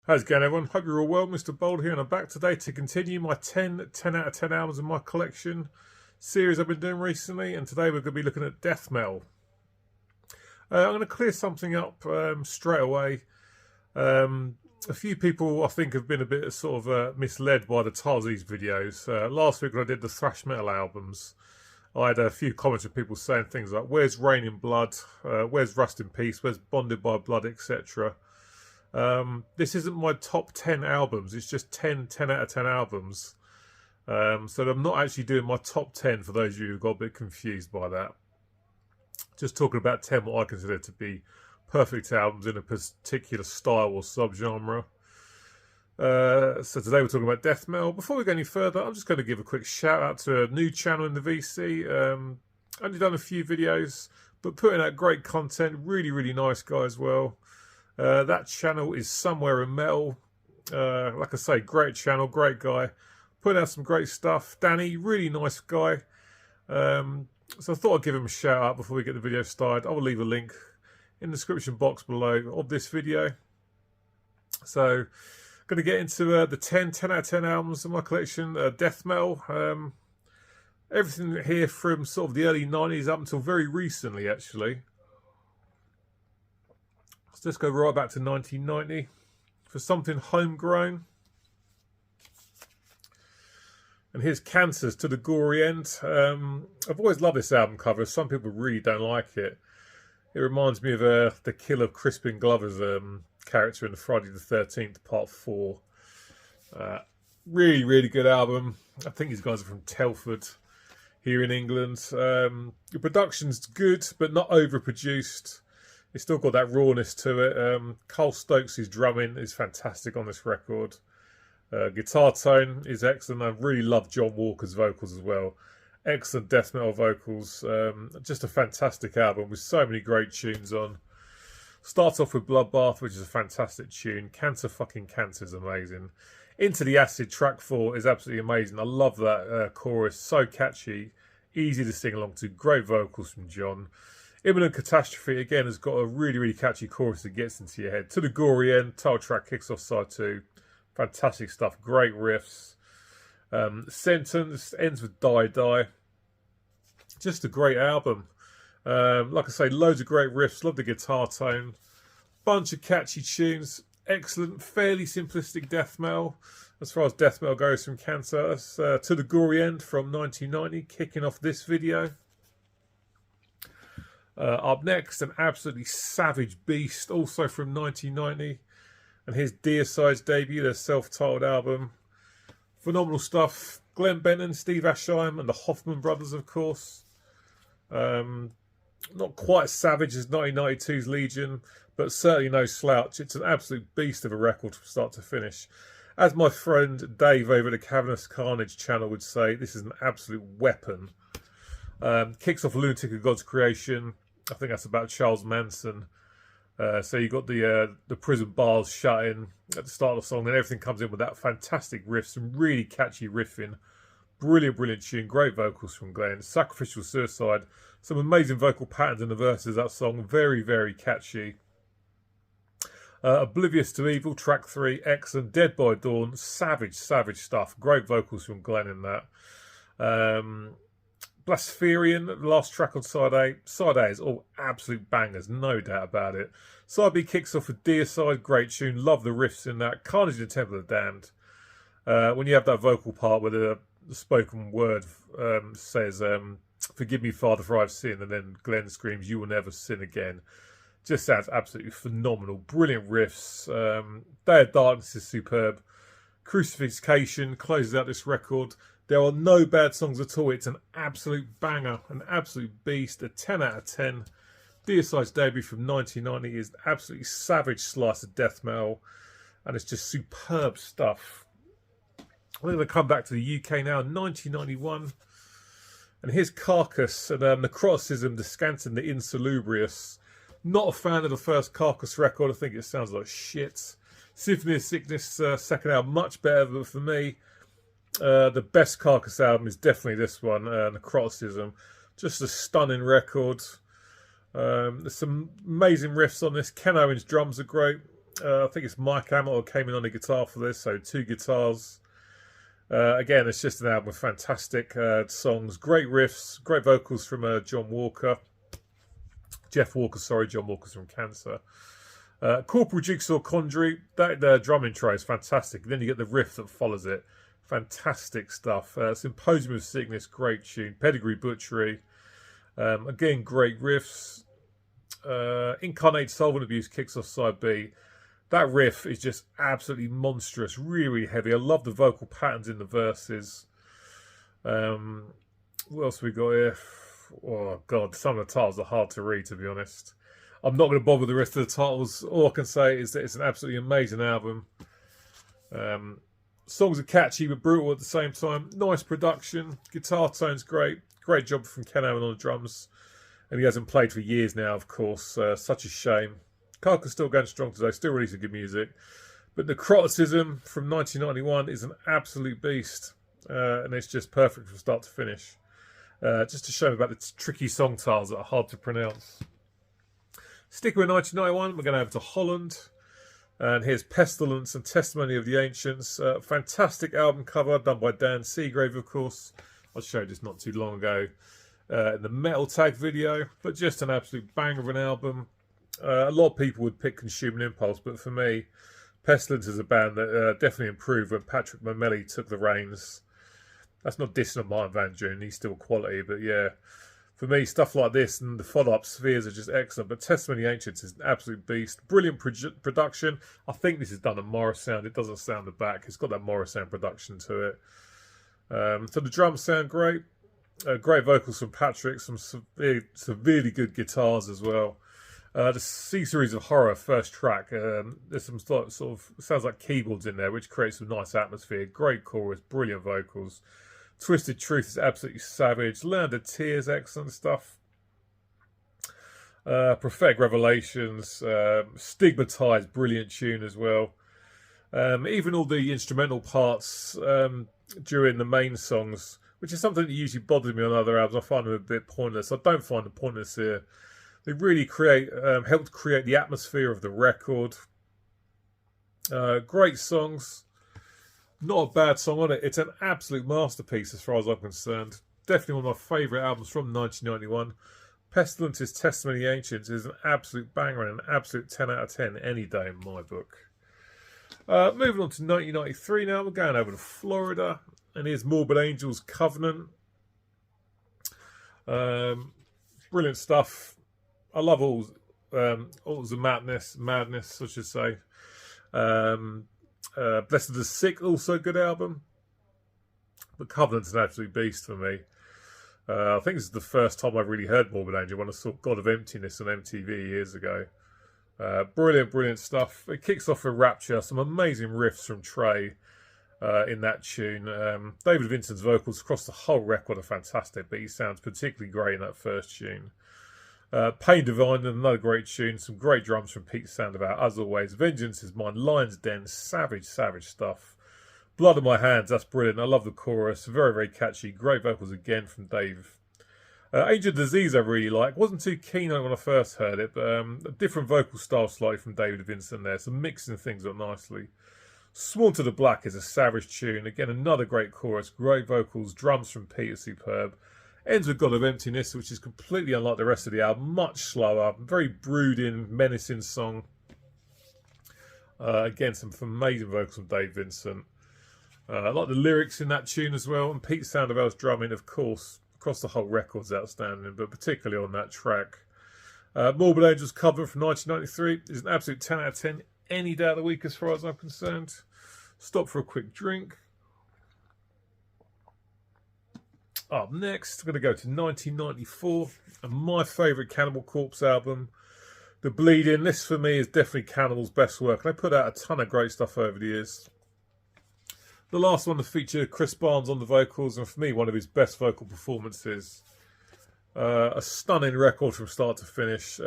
How's it going, everyone? Hope you're all well. Mr. Bold here, and I'm back today to continue my 10 out of 10 albums in my collection series I've been doing recently. And today we're going to be looking at death metal. I'm going to clear something up straight away. A few people, I think, have been a bit sort of misled by the titles of these videos. Last week when I did the thrash metal albums, I had a few comments of people saying things like, where's Rain in Blood? Where's Rust in Peace? Where's Bonded by Blood, etc. This isn't my top 10 albums, it's just 10 out of 10 albums. So I'm not actually doing my top 10 for those of you who got a bit confused by that. Just talking about 10 what I consider to be perfect albums in a particular style or subgenre. So today we're talking about death metal. Before we go any further, I'm just going to give a quick shout out to a new channel in the VC. Only done a few videos, but putting out great content. Really nice guy as well. That channel is Somewhere in Metal. Like I say, great channel, great guy. Putting out some great stuff. Danny, really nice guy. So I thought I'd give him a shout out before we get the video started. I will leave a link in the description box below of this video. So, going to get into the 10 out of 10 albums in my collection. Death metal. Everything here from sort of the early 90s up until very recently, actually. Let's go right back to 1990 for something homegrown. And here's Cancers to the Gory End. I've always loved this album cover. Some people really don't like it. It reminds me of the kill of Crispin Glover's character in the Friday the 13th Part 4. Really good album. I think these guys are from Telford here in England. The production's good, but not overproduced. It's still got that rawness to it. Carl Stokes' drumming is fantastic on this record. Guitar tone is excellent. I really love John Walker's vocals as well. Excellent death metal vocals. Just a fantastic album with so many great tunes on. Starts off with Bloodbath, which is a fantastic tune. Cancer is amazing. Into the Acid, track 4 is absolutely amazing. I love that chorus. So catchy. Easy to sing along to. Great vocals from John. Imminent Catastrophe, again, has got a really catchy chorus that gets into your head. To the Gory End, title track kicks off side 2. Fantastic stuff, great riffs. Sentence ends with Die. Just a great album. Like I say, loads of great riffs, love the guitar tone. Bunch of catchy tunes, excellent, fairly simplistic death metal. As far as death metal goes from Cancer, that's To the Gory End from 1990, kicking off this video. Up next, an absolutely savage beast, also from 1990. And here's Deicide's debut, their self-titled album. Phenomenal stuff. Glenn Benton, Steve Asheim, and the Hoffman brothers, of course. Not quite as savage as 1992's Legion, but certainly no slouch. It's an absolute beast of a record from start to finish. As my friend Dave over at the Cavernous Carnage channel would say, this is an absolute weapon. Kicks off Lunatic of God's Creation. I think that's about Charles Manson. So you got the prison bars shut in at the start of the song, and everything comes in with that fantastic riff, some really catchy riffing, brilliant tune, great vocals from Glenn. Sacrificial Suicide, some amazing vocal patterns in the verses. That song, very catchy. Oblivious to Evil, track 3, excellent. Dead by Dawn, savage stuff. Great vocals from Glenn in that. Blaspherian, the last track on side A. Side A is all absolute bangers, no doubt about it. Side B kicks off with Deicide, great tune, love the riffs in that. Carnage in the Temple of the Damned. When you have that vocal part where the spoken word says, forgive me, Father, for I've sinned, and then Glenn screams, you will never sin again. Just sounds absolutely phenomenal. Brilliant riffs. Day of Darkness is superb. Crucifixion closes out this record. There are no bad songs at all. It's an absolute banger, an absolute beast, a 10 out of 10. Deicide's debut from 1990 is an absolutely savage slice of death metal, and it's just superb stuff. We're going to come back to the UK now, 1991. And here's Carcass and Necroticism, Descanting the Insalubrious. Not a fan of the first Carcass record. I think it sounds like shit. Symphony of Sickness, second album, much better, but for me, the best Carcass album is definitely this one, Necroticism. Just a stunning record. There's some amazing riffs on this. Ken Owen's drums are great. I think it's Mike Hamill who came in on the guitar for this, so 2 guitars. Again, it's just an album with fantastic songs, great riffs, great vocals from Jeff Walker, sorry, John Walker's from Cancer. Corporal Jigsaw Conjury, that drum intro is fantastic. And then you get the riff that follows it. Fantastic stuff. Symposium of Sickness, great tune. Pedigree Butchery, again, great riffs. Incarnate Solvent Abuse kicks off side B. That riff is just absolutely monstrous, really, really heavy. I love the vocal patterns in the verses. What else we got here? Oh, God, some of the titles are hard to read, to be honest. I'm not going to bother with the rest of the titles. All I can say is that it's an absolutely amazing album. Songs are catchy but brutal at the same time. Nice production. Guitar tone's great. Great job from Ken Owen on the drums. And he hasn't played for years now, of course. Such a shame. Carcass still going strong today. Still releasing good music. But Necroticism from 1991 is an absolute beast. And it's just perfect from start to finish. Just to show about the tricky song titles that are hard to pronounce. Sticking with 1991, we're going over to Holland. And here's Pestilence and Testimony of the Ancients. Fantastic album cover done by Dan Seagrave, of course. I showed this not too long ago in the Metal Tag video. But just an absolute banger of an album. A lot of people would pick Consuming Impulse, but for me, Pestilence is a band that definitely improved when Patrick Momelli took the reins. That's not dissing on Martin Van Duyn, he's still quality, but yeah. For me, stuff like this and the follow-up Spheres are just excellent. But Testimony of the Ancients is an absolute beast. Brilliant production. I think this is done on Morris Sound. It doesn't sound the back. It's got that Morris Sound production to it. So the drums sound great. Great vocals from Patrick. Some severely good guitars as well. The C-Series of Horror first track. There's some sort of sounds like keyboards in there, which creates some nice atmosphere. Great chorus. Brilliant vocals. Twisted Truth is absolutely savage. Land of Tears, excellent stuff. Prophetic Revelations, Stigmatized, brilliant tune as well. Even all the instrumental parts during the main songs, which is something that usually bothers me on other albums. I find them a bit pointless. I don't find them pointless here. They really helped create the atmosphere of the record. Great songs. Not a bad song on it. It's an absolute masterpiece as far as I'm concerned. Definitely one of my favourite albums from 1991. Pestilence's Testimony of the Ancients is an absolute banger and an absolute 10 out of 10 any day in my book. Moving on to 1993 now. We're going over to Florida. And here's Morbid Angels Covenant. Brilliant stuff. I love all the madness, I should say. Blessed of the Sick, also a good album. But Covenant's an absolute beast for me. I think this is the first time I've really heard Morbid Angel when I saw God of Emptiness on MTV years ago. Brilliant stuff. It kicks off with Rapture. Some amazing riffs from Trey in that tune. David Vincent's vocals across the whole record are fantastic, but he sounds particularly great in that first tune. Pain Divine, another great tune. Some great drums from Pete Sandoval, as always. Vengeance is Mine, Lion's Den, savage stuff. Blood on My Hands, that's brilliant. I love the chorus. Very catchy. Great vocals again from Dave. Angel Disease I really like. Wasn't too keen on it when I first heard it, but a different vocal style slightly from David Vincent there. So mixing things up nicely. Sworn to the Black is a savage tune. Again, another great chorus. Great vocals. Drums from Peter, superb. Ends with God of Emptiness, which is completely unlike the rest of the album. Much slower. Very brooding, menacing song. Again, some amazing vocals from Dave Vincent. I like the lyrics in that tune as well. And Pete Sandoval's drumming, of course, across the whole record's outstanding, but particularly on that track. Morbid Angels Covenant from 1993 is an absolute 10 out of 10 any day of the week as far as I'm concerned. Stop for a quick drink. Up next, I'm going to go to 1994 and my favourite Cannibal Corpse album, The Bleeding. This for me is definitely Cannibal's best work. They put out a ton of great stuff over the years. The last one to feature Chris Barnes on the vocals, and for me, one of his best vocal performances. A stunning record from start to finish.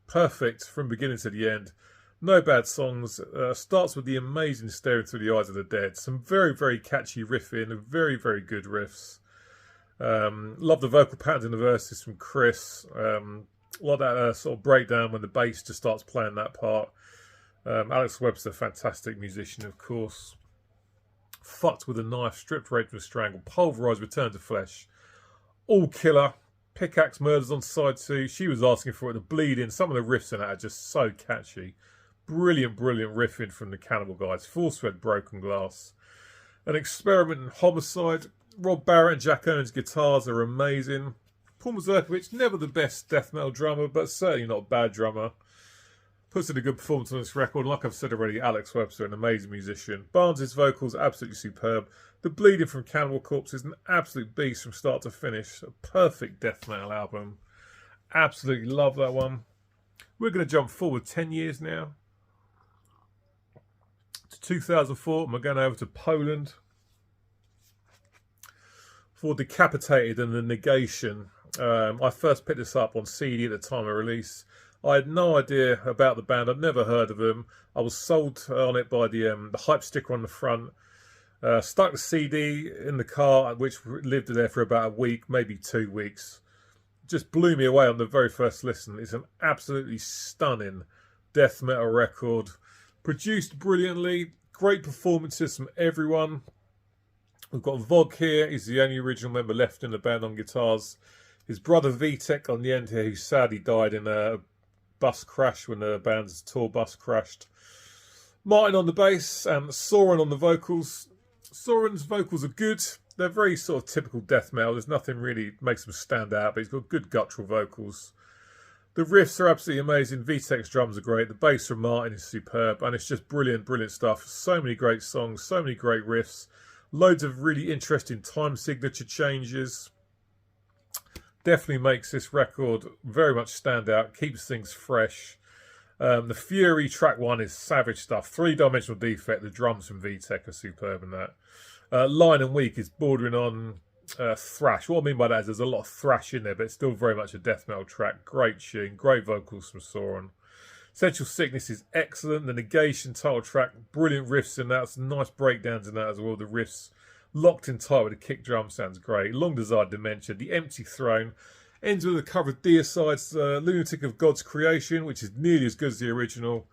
Perfect from beginning to the end. No bad songs. Starts with the amazing Staring Through the Eyes of the Dead. Some very catchy riffing and very good riffs. Love the vocal patterns in the verses from Chris. Like that sort of breakdown when the bass just starts playing that part. Alex Webster, fantastic musician, of course. Fucked with a knife, stripped, raped with a strangle, pulverised, returned to flesh. All killer. Pickaxe murders on side 2. She was asking for it. The bleeding. Some of the riffs in that are just so catchy. Brilliant, brilliant riffing from the Cannibal guys. Force fed Broken Glass. An Experiment in Homicide. Rob Barrett and Jack Owens' guitars are amazing. Paul Mazurkiewicz, never the best death metal drummer, but certainly not a bad drummer. Puts in a good performance on this record. Like I've said already, Alex Webster, an amazing musician. Barnes' vocals, absolutely superb. The Bleeding from Cannibal Corpse is an absolute beast from start to finish. A perfect death metal album. Absolutely love that one. We're going to jump forward 10 years now to 2004, and we're going over to Poland for Decapitated and the Negation. I first picked this up on CD at the time of release. I had no idea about the band. I'd never heard of them. I was sold on it by the hype sticker on the front. Stuck the CD in the car, which lived there for about a week, maybe 2 weeks. Just blew me away on the very first listen. It's an absolutely stunning death metal record. Produced brilliantly. Great performances from everyone. We've got Vog here. He's the only original member left in the band on guitars. His brother Vitek on the end here, who sadly died in a bus crash when the band's tour bus crashed. Martin on the bass and Soren on the vocals. Soren's vocals are good. They're very sort of typical death metal. There's nothing really makes them stand out, but he's got good guttural vocals. The riffs are absolutely amazing. Vitek's drums are great. The bass from Martin is superb, and it's just brilliant, brilliant stuff. So many great songs, so many great riffs. Loads of really interesting time signature changes. Definitely makes this record very much stand out. Keeps things fresh. The Fury track 1 is savage stuff. 3-dimensional defect. The drums from Vitek are superb in that. Line and Weak is bordering on thrash. What I mean by that is there's a lot of thrash in there, but it's still very much a death metal track. Great tune. Great vocals from Soren. Central Sickness is excellent. The Negation title track. Brilliant riffs in that. Some nice breakdowns in that as well. The riffs locked in tight with the kick drum sounds great. Long Desired Dementia. The Empty Throne ends with a cover of Deicide's Lunatic of God's Creation, which is nearly as good as the original.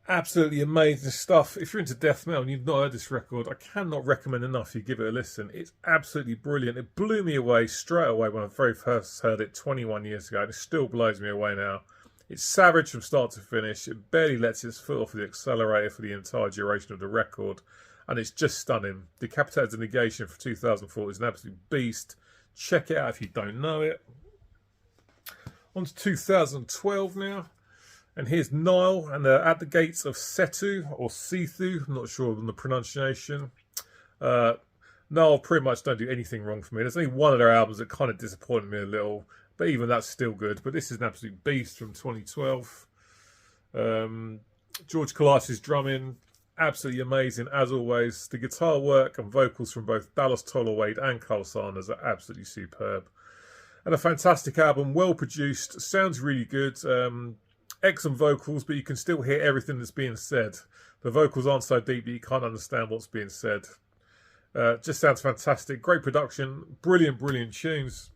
Absolutely amazing stuff. If you're into death metal and you've not heard this record, I cannot recommend enough you give it a listen. It's absolutely brilliant. It blew me away straight away when I very first heard it 21 years ago, and it still blows me away now. It's savage from start to finish. It barely lets its foot off the accelerator for the entire duration of the record, and it's just stunning. Decapitated the Negation from 2004 is an absolute beast. Check it out if you don't know it. On to 2012 now. And here's Nile and At the Gates of Setu, or Sethu, I'm not sure on the pronunciation. Nile pretty much don't do anything wrong for me. There's only one of their albums that kind of disappointed me a little, but even that's still good. But this is an absolute beast from 2012. George Kalash' drumming, absolutely amazing as always. The guitar work and vocals from both Dallas Tollowade and Carl Sanders are absolutely superb. And a fantastic album, well produced, sounds really good. Excellent vocals, but you can still hear everything that's being said. The vocals aren't so deep that you can't understand what's being said. Just sounds fantastic. Great production. Brilliant, brilliant tunes.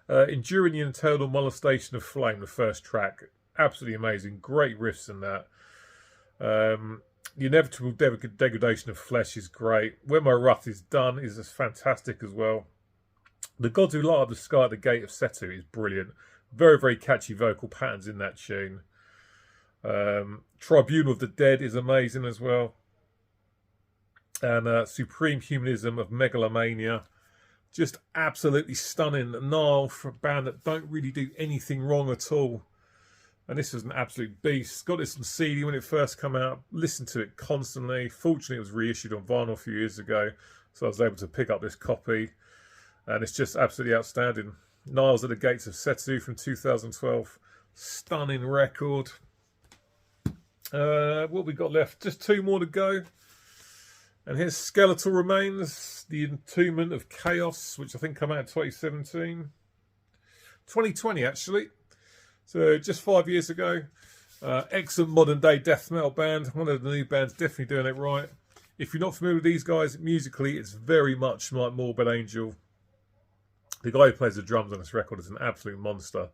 Enduring the Internal Molestation of Flame, the first track. Absolutely amazing. Great riffs in that. The Inevitable Degradation of Flesh is great. When My Wrath is Done is fantastic as well. The Gods Who Light Up the Sky at the Gate of Setu is brilliant. Very, very catchy vocal patterns in that tune. Tribunal of the Dead is amazing as well. And Supreme Humanism of Megalomania. Just absolutely stunning. Nile, for a band that don't really do anything wrong at all. And this is an absolute beast. Got this on CD when it first came out. Listened to it constantly. Fortunately, it was reissued on vinyl a few years ago, so I was able to pick up this copy. And it's just absolutely outstanding. Nile's at the Gates of Setu from 2012. Stunning record. What we got left? Just 2 more to go. And here's Skeletal Remains, The Entombment of Chaos, which I think came out in 2017. 2020, actually. So just 5 years ago. Excellent modern day death metal band. One of the new bands, definitely doing it right. If you're not familiar with these guys, musically, it's very much like Morbid Angel. The guy who plays the drums on this record is an absolute monster.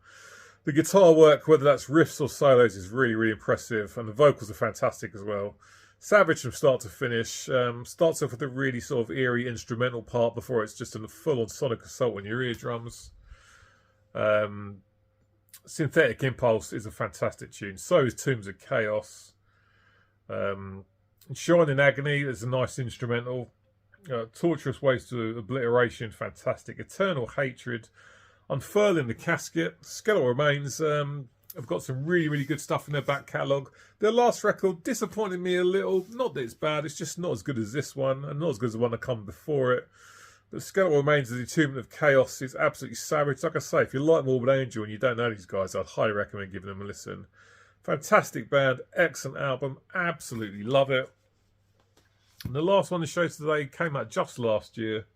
The guitar work, whether that's riffs or solos, is really, really impressive, and the vocals are fantastic as well. Savage from start to finish. Starts off with a really sort of eerie instrumental part before it's just a full-on sonic assault on your eardrums. Synthetic Impulse is a fantastic tune. So is Tombs of Chaos. Shining Agony is a nice instrumental. Torturous Ways to Obliteration, fantastic. Eternal Hatred. Unfurling the Casket. Skele Remains. I've got some really, really good stuff in their back catalogue. Their last record disappointed me a little. Not that it's bad, it's just not as good as this one, and not as good as the one that come before it. But Skele Remains, The Entombment of Chaos, is absolutely savage. Like I say, if you like Morbid Angel and you don't know these guys, I'd highly recommend giving them a listen. Fantastic band, excellent album, absolutely love it. And the last one to show today came out just last year.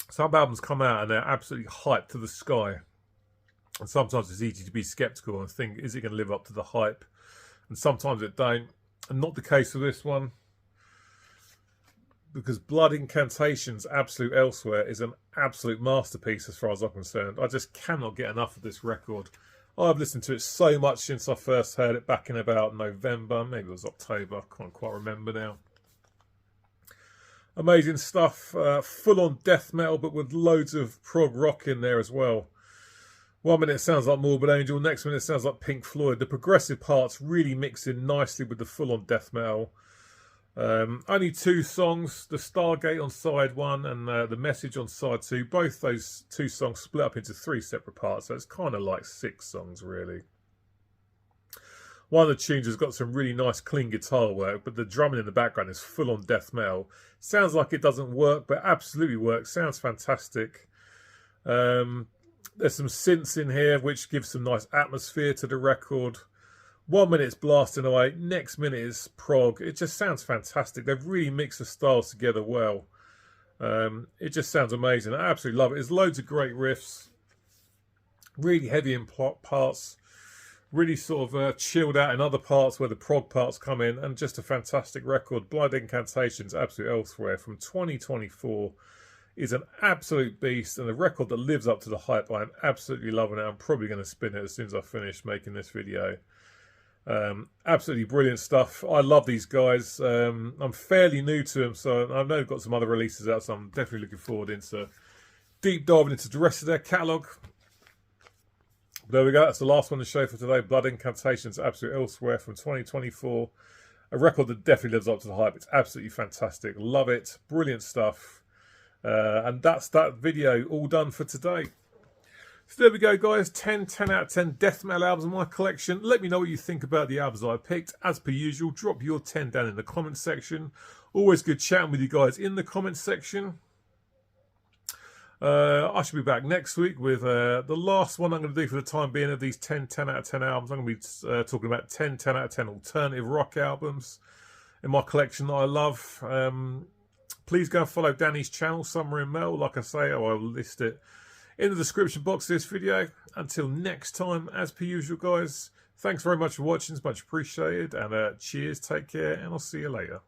Some albums come out and they're absolutely hyped to the sky. And sometimes it's easy to be sceptical and think, is it going to live up to the hype? And sometimes it don't. And not the case with this one. Because Blood Incantations, Absolute Elsewhere, is an absolute masterpiece as far as I'm concerned. I just cannot get enough of this record. I've listened to it so much since I first heard it back in about November. Maybe it was October. I can't quite remember now. Amazing stuff. Full-on death metal, but with loads of prog rock in there as well. 1 minute it sounds like Morbid Angel, next minute it sounds like Pink Floyd. The progressive parts really mix in nicely with the full-on death metal. Only 2 songs, the Stargate on side 1 and the Message on side 2. Both those 2 songs split up into 3 separate parts, so it's kind of like 6 songs really. One of the tunes has got some really nice clean guitar work, but the drumming in the background is full-on death metal. Sounds like it doesn't work, but absolutely works. Sounds fantastic. There's some synths in here which give some nice atmosphere to the record. 1 minute it's blasting away, next minute is prog. It just sounds fantastic. They've really mixed the styles together well. It just sounds amazing. I absolutely love it. There's loads of great riffs. Really heavy in parts. Really sort of chilled out in other parts where the prog parts come in. And just a fantastic record. Blood Incantations, Absolute Elsewhere from 2024. Is an absolute beast and a record that lives up to the hype. I'm absolutely loving it. I'm probably going to spin it as soon as I finish making this video. Absolutely brilliant stuff. I love these guys. I'm fairly new to them, so I know they've got some other releases out, so I'm definitely looking forward into deep diving into the rest of their catalogue. There we go. That's the last one to show for today. Blood Incantations, Absolute Elsewhere from 2024. A record that definitely lives up to the hype. It's absolutely fantastic. Love it. Brilliant stuff. And that's that video all done for today. So there we go, guys. 10 out of 10 death metal albums in my collection. Let me know what you think about the albums I picked. As per usual, drop your 10 down in the comments section. Always good chatting with you guys in the comments section. I should be back next week with the last one I'm going to do for the time being of these 10 out of 10 albums. I'm going to be talking about 10 out of 10 alternative rock albums in my collection that I love. Please go and follow Danny's channel, Summer in Metal. Like I say, I'll list it in the description box of this video. Until next time, as per usual, guys, thanks very much for watching. It's much appreciated. And cheers, take care, and I'll see you later.